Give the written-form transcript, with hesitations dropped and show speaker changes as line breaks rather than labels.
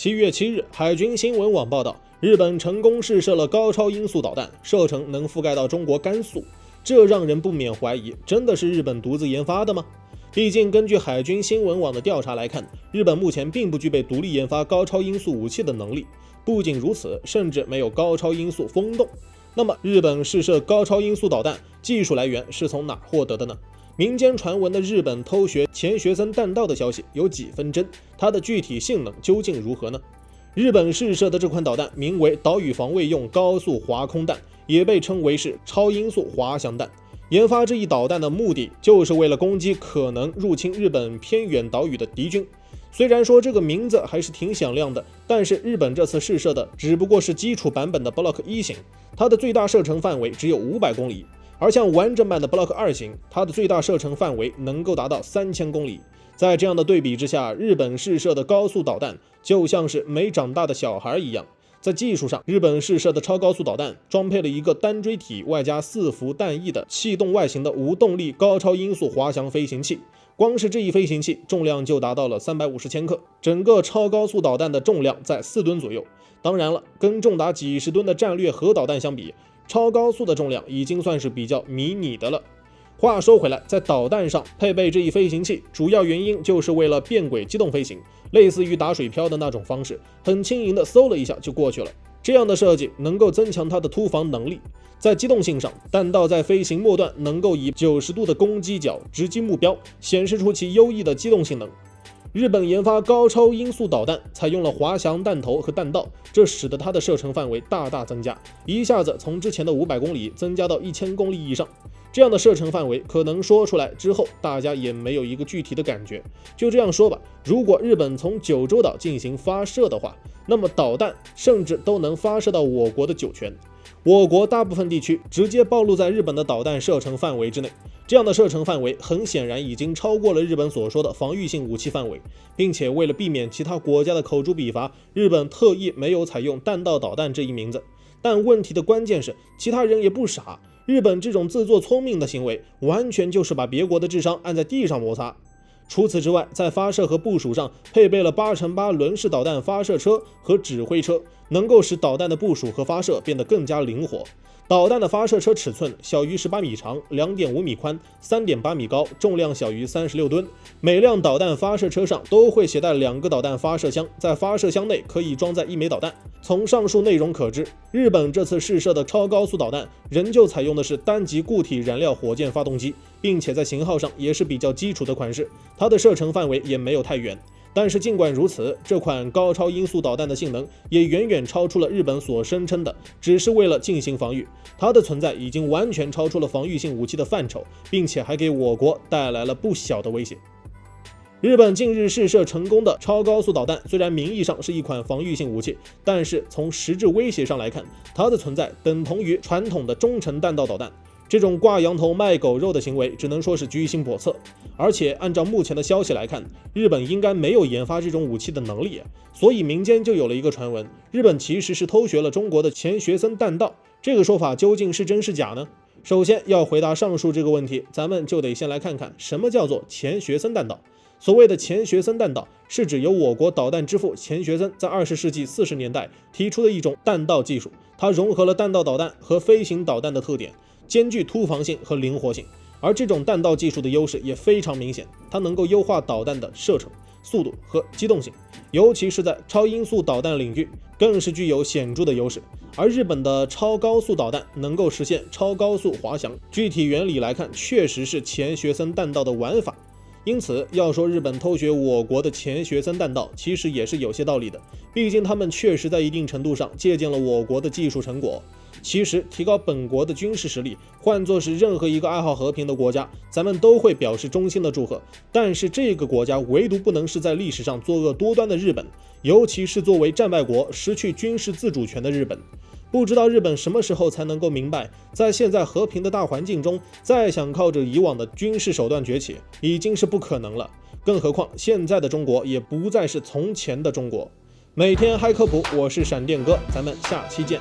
7月7日，海军新闻网报道，日本成功试射了高超音速导弹，射程能覆盖到中国甘肃。这让人不免怀疑，真的是日本独自研发的吗？毕竟根据海军新闻网的调查来看，日本目前并不具备独立研发高超音速武器的能力。不仅如此，甚至没有高超音速风洞。那么，日本试射高超音速导弹技术来源是从哪获得的呢？民间传闻的日本偷学钱学森弹道的消息有几分真？它的具体性能究竟如何呢？日本试射的这款导弹名为岛屿防卫用高速滑空弹，也被称为是超音速滑翔弹。研发这一导弹的目的就是为了攻击可能入侵日本偏远岛屿的敌军。虽然说这个名字还是挺响亮的，但是日本这次试射的只不过是基础版本的 Block 1型，它的最大射程范围只有500公里。而像完整版的 Block 2型，它的最大射程范围能够达到3000公里。在这样的对比之下，日本试射的高速导弹就像是没长大的小孩一样。在技术上，日本试射的超高速导弹装配了一个单锥体外加4伏弹翼的气动外形的无动力高超音速滑翔飞行器，光是这一飞行器重量就达到了350千克，整个超高速导弹的重量在4吨左右。当然了，跟重达几十吨的战略核导弹相比，超高速的重量已经算是比较迷你的了。话说回来，在导弹上配备这一飞行器，主要原因就是为了变轨机动飞行，类似于打水漂的那种方式，很轻盈的嗖了一下就过去了。这样的设计能够增强它的突防能力。在机动性上，弹道在飞行末段能够以90度的攻击角直击目标，显示出其优异的机动性能。日本研发高超音速导弹采用了滑翔弹头和弹道，这使得它的射程范围大大增加，一下子从之前的500公里增加到1000公里以上。这样的射程范围可能说出来之后，大家也没有一个具体的感觉。就这样说吧，如果日本从九州岛进行发射的话，那么导弹甚至都能发射到我国的酒泉。我国大部分地区直接暴露在日本的导弹射程范围之内，这样的射程范围很显然已经超过了日本所说的防御性武器范围，并且为了避免其他国家的口诛笔伐，日本特意没有采用弹道导弹这一名字。但问题的关键是，其他人也不傻，日本这种自作聪明的行为完全就是把别国的智商按在地上摩擦。除此之外，在发射和部署上配备了8×8轮式导弹发射车和指挥车，能够使导弹的部署和发射变得更加灵活。导弹的发射车尺寸小于18米长，2.5米宽，3.8米高，重量小于36吨。每辆导弹发射车上都会携带2个导弹发射箱，在发射箱内可以装载1枚导弹。从上述内容可知，日本这次试射的超高速导弹仍旧采用的是单级固体燃料火箭发动机，并且在型号上也是比较基础的款式，它的射程范围也没有太远。但是尽管如此，这款高超音速导弹的性能也远远超出了日本所声称的只是为了进行防御，它的存在已经完全超出了防御性武器的范畴，并且还给我国带来了不小的威胁。日本近日试射成功的超高速导弹虽然名义上是一款防御性武器，但是从实质威胁上来看，它的存在等同于传统的中程弹道导弹。这种挂羊头卖狗肉的行为只能说是居心叵测，而且按照目前的消息来看，日本应该没有研发这种武器的能力，所以民间就有了一个传闻，日本其实是偷学了中国的钱学森弹道。这个说法究竟是真是假呢？首先要回答上述这个问题，咱们就得先来看看什么叫做钱学森弹道。所谓的钱学森弹道，是指由我国导弹之父钱学森在20世纪40年代提出的一种弹道技术，它融合了弹道导弹和飞行导弹的特点，兼具突防性和灵活性。而这种弹道技术的优势也非常明显，它能够优化导弹的射程、速度和机动性，尤其是在超音速导弹领域更是具有显著的优势。而日本的超高速导弹能够实现超高速滑翔，具体原理来看，确实是钱学森弹道的玩法。因此，要说日本偷学我国的钱学森弹道，其实也是有些道理的。毕竟他们确实在一定程度上借鉴了我国的技术成果。其实，提高本国的军事实力，换作是任何一个爱好和平的国家，咱们都会表示衷心的祝贺。但是这个国家唯独不能是在历史上作恶多端的日本，尤其是作为战败国、失去军事自主权的日本。不知道日本什么时候才能够明白，在现在和平的大环境中，再想靠着以往的军事手段崛起，已经是不可能了。更何况现在的中国也不再是从前的中国。每天嗨科普，我是闪电哥，咱们下期见。